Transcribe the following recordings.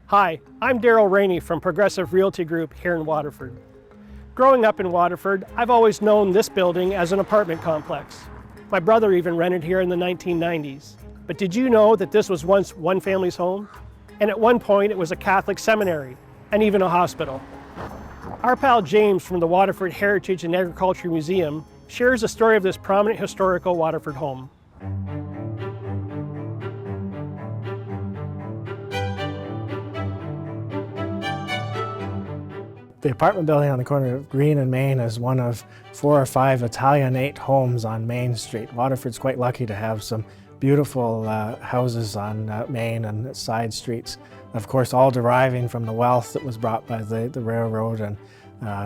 Hi, I'm Daryl Rainey from Progressive Realty Group here in Waterford. Growing up in Waterford, I've always known this building as an apartment complex. My brother even rented here in the 1990s. But did you know that this was once one family's home? And at one point it was a Catholic seminary and even a hospital. Our pal James from the Waterford Heritage and Agriculture Museum shares the story of this prominent historical Waterford home. The apartment building on the corner of Green and Main is one of 4 or 5 Italianate homes on Main Street. Waterford's quite lucky to have some beautiful houses on Main and its side streets. Of course, all deriving from the wealth that was brought by the railroad and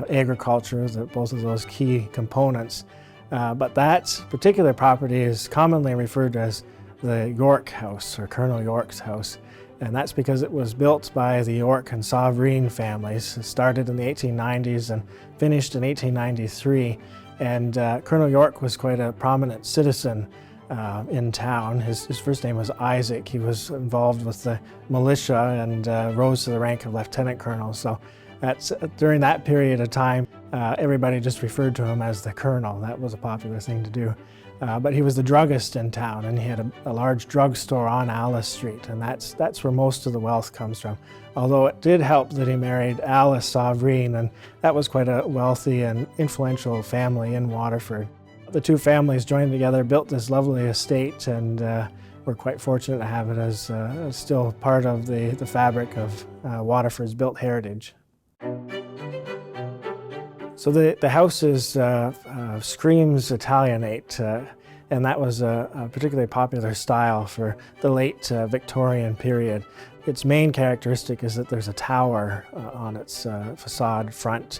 agriculture, both of those key components. But that particular property is commonly referred to as the York House, or Colonel York's house. And that's because it was built by the York and Savrine families. It started in the 1890s and finished in 1893. And Colonel York was quite a prominent citizen in town. His first name was Isaac. He was involved with the militia and rose to the rank of lieutenant colonel. So during that period of time, everybody just referred to him as the Colonel. That was a popular thing to do. But he was the druggist in town, and he had a large drugstore on Alice Street, and that's where most of the wealth comes from. Although it did help that he married Alice Savrine, and that was quite a wealthy and influential family in Waterford. The two families joined together, built this lovely estate, and we're quite fortunate to have it as still part of the fabric of Waterford's built heritage. So the house screams Italianate, and that was a particularly popular style for the late Victorian period. Its main characteristic is that there's a tower on its facade front,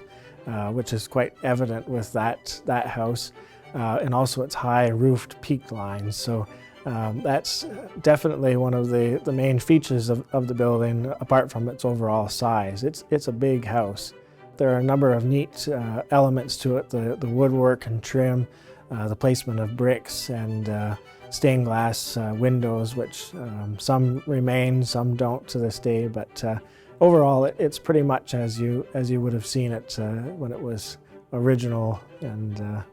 which is quite evident with that house, and also its high roofed peak lines. So that's definitely one of the main features of the building, apart from its overall size. It's a big house. There are a number of neat elements to it, the woodwork and trim, the placement of bricks and stained glass windows, which some remain, some don't to this day, but overall it's pretty much as you would have seen it when it was original and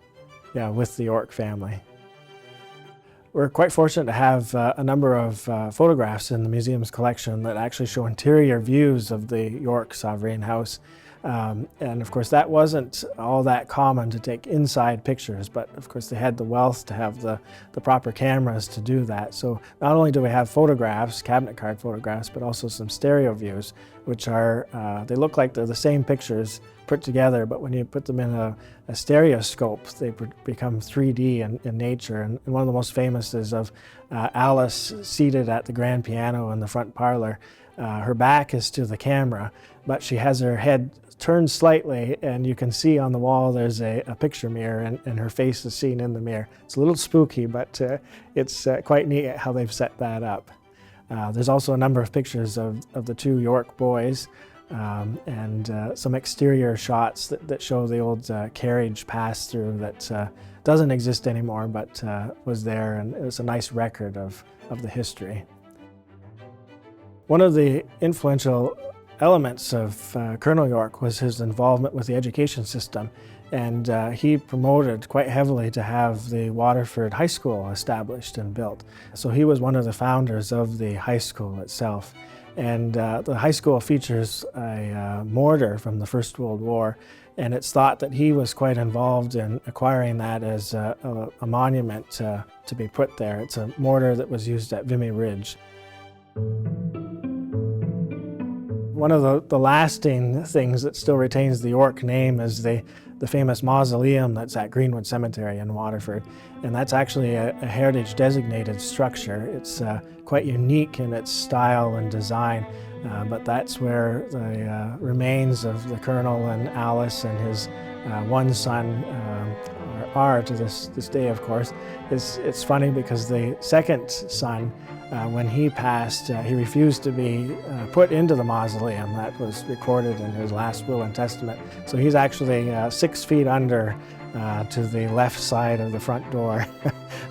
with the York family. We're quite fortunate to have a number of photographs in the museum's collection that actually show interior views of the York Savrine house. And of course that wasn't all that common to take inside pictures, but of course they had the wealth to have the proper cameras to do that. So not only do we have photographs, cabinet card photographs, but also some stereo views, which are, they look like they're the same pictures put together, but when you put them in a stereoscope, they become 3D in nature. And one of the most famous is of Alice seated at the grand piano in the front parlor. Her back is to the camera, but she has her head turned slightly, and you can see on the wall there's a picture mirror, and her face is seen in the mirror. It's a little spooky, but it's quite neat how they've set that up. There's also a number of pictures of the two York boys, and some exterior shots that show the old carriage pass-through that doesn't exist anymore, but was there, and it's a nice record of the history. One of the influential elements of Colonel York was his involvement with the education system, and he promoted quite heavily to have the Waterford High School established and built. So he was one of the founders of the high school itself. And the high school features a mortar from the First World War, and it's thought that he was quite involved in acquiring that as a monument to be put there. It's a mortar that was used at Vimy Ridge. One of the lasting things that still retains the York name is the famous mausoleum that's at Greenwood Cemetery in Waterford. And that's actually a heritage designated structure. It's quite unique in its style and design, but that's where the remains of the Colonel and Alice and his one son are to this day, of course. It's funny because the second son, when he passed, he refused to be put into the mausoleum. That was recorded in his last will and testament. So he's actually 6 feet under to the left side of the front door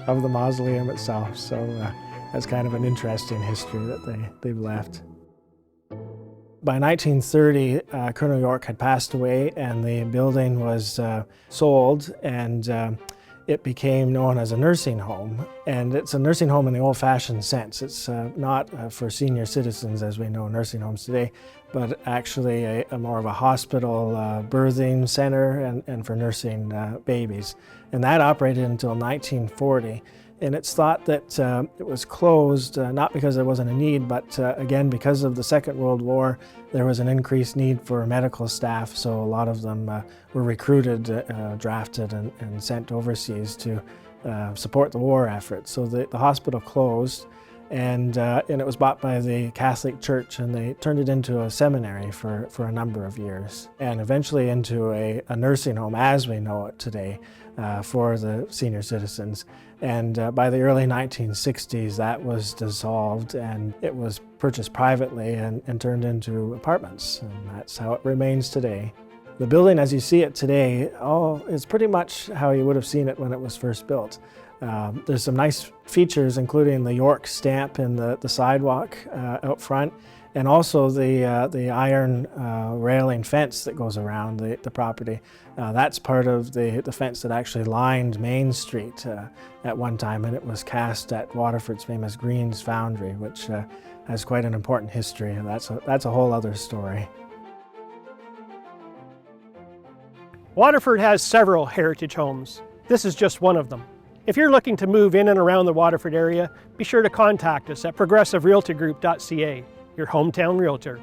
of the mausoleum itself. So that's kind of an interesting history that they've left. By 1930, Colonel York had passed away and the building was sold, and it became known as a nursing home. And it's a nursing home in the old-fashioned sense. It's not for senior citizens as we know nursing homes today, but actually a more of a hospital birthing center and for nursing babies. And that operated until 1940. And it's thought that it was closed, not because there wasn't a need, but again, because of the Second World War, there was an increased need for medical staff, so a lot of them were recruited, drafted, and sent overseas to support the war effort. So the hospital closed, and it was bought by the Catholic Church, and they turned it into a seminary for a number of years, and eventually into a nursing home as we know it today for the senior citizens. And by the early 1960s, that was dissolved and it was purchased privately and turned into apartments, and that's how it remains today. The building as you see it today is pretty much how you would have seen it when it was first built. There's some nice features, including the York stamp in the sidewalk out front, and also the iron railing fence that goes around the property. That's part of the fence that actually lined Main Street at one time, and it was cast at Waterford's famous Greens Foundry, which has quite an important history, and that's a whole other story. Waterford has several heritage homes. This is just one of them. If you're looking to move in and around the Waterford area, be sure to contact us at progressiverealtygroup.ca, your hometown realtor.